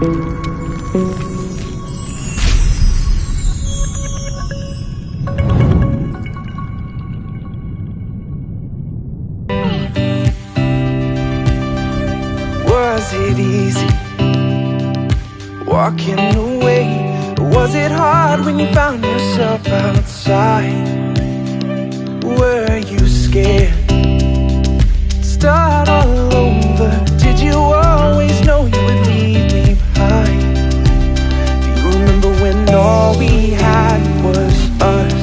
Was it easy walking away? Was it hard when you found yourself outside? Were you scared? Start all over. Did you always know you would leave me behind? Do you remember when all we had was us?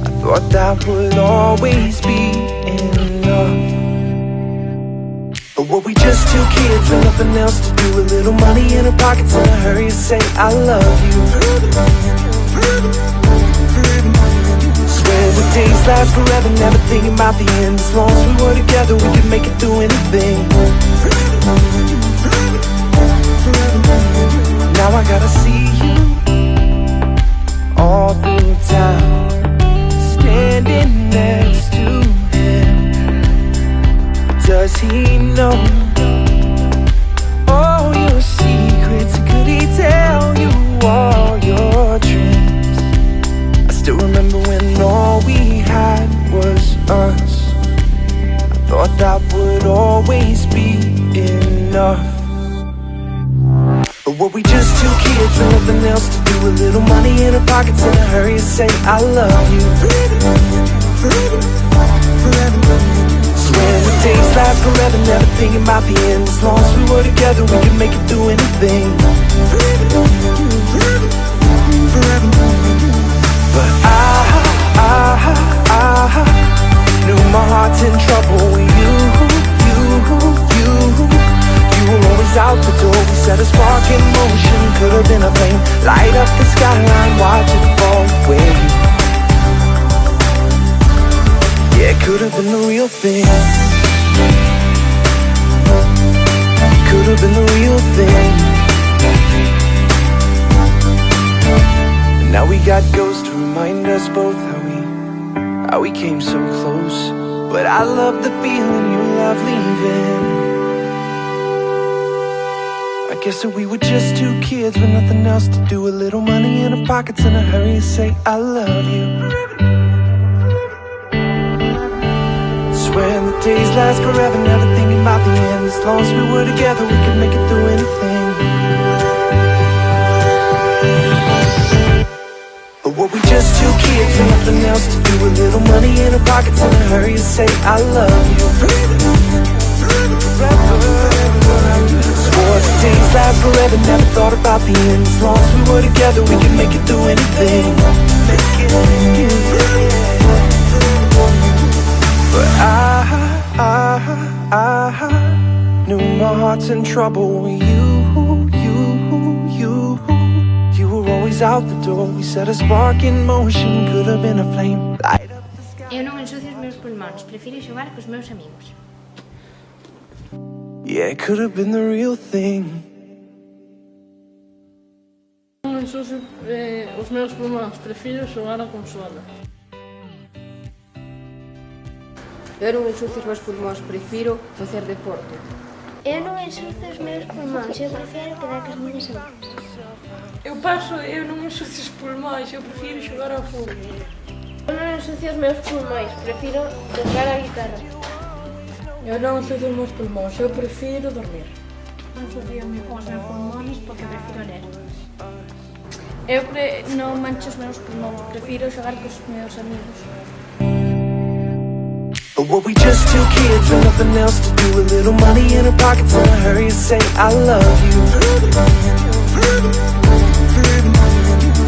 I thought that would always be enough. But were we just two kids with nothing else to do? A little money in our pockets and a hurry to say I love you. Swear the days last forever, never thinking about the end. As long as we were together, we could make it through anything. Now I gotta see you all through town, standing next to him. Does he know all your secrets? Could he tell you all your dreams? I still remember when all we had was us. I thought that would always be enough. But were we just two kids with nothing else to do? A little money in our pockets and a hurry to say I love you. Swear the days last forever, never thinking about the end. As long as we were together, we could make it through anything. But I knew my heart's in trouble with you. You were always out the door. We set a spark in motion. Could have been a flame, light up the skyline, watch it fall away. Yeah, it could have been the real thing. Could have been the real thing. And now we got ghosts to remind us both how we came so close. But I love the feeling you love leaving. I guess that we were just two kids with nothing else to do. A little money in our pockets and a hurry to say I love you. Swear the days last forever, never thinking about the end. As long as we were together, we could make it through anything. But were we just two kids with nothing else to do? A little money in our pockets and a hurry to say I love you. Swore the days last forever, never thought about the end. As long as we were together, we could make it through anything. But I knew my heart's in trouble with you. You were always out the door. We set a spark in motion. Could have been a flame, light up the sky. Eu non ensucio os meus pulmóns, prefiro xogar cos meus amigos. Yeah, it could have been the real thing. Non ensucio os meus pulmóns, prefiro xogar a consola. Eu non ensucio os meus pulmóns, prefiro facer deporte. Eu non ensucio os meus pulmóns, eu prefiro quedar cos meus amigos. Eu non ensucio os pulmóns, eu prefiro xogar ao fútbol. Eu non ensucio os meus pulmóns, prefiro tocar a guitarra. Eu non ensucio os meus pulmóns, eu prefiro dormir. Non ensucio os meus pulmóns porque prefiro ler. Eu non mancho os meus pulmóns, prefiro xogar cos meus amigos. But were we just two kids with nothing else to do? A little money in our pockets and a hurry to say I love you.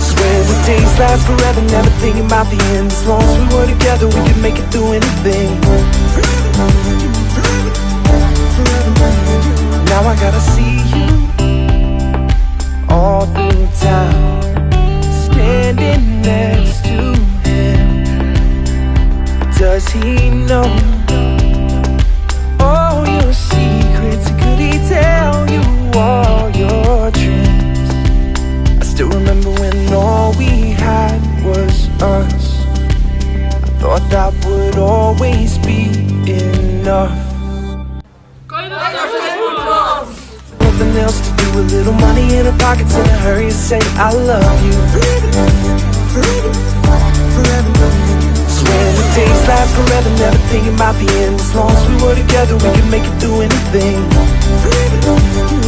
Swear the days last forever, never thinking about the end. As long as we were together, we could make it through anything. Now I gotta see you all through town, standing next to him. Does he know all your secrets? Could he tell you all your dreams? I still remember when all we had was us. I thought that would always be enough. Nothing else to do, a little money in our pockets in a hurry to say I love you. Swear the days last forever, never thinking about the end. As long as we were together, we could make it through anything.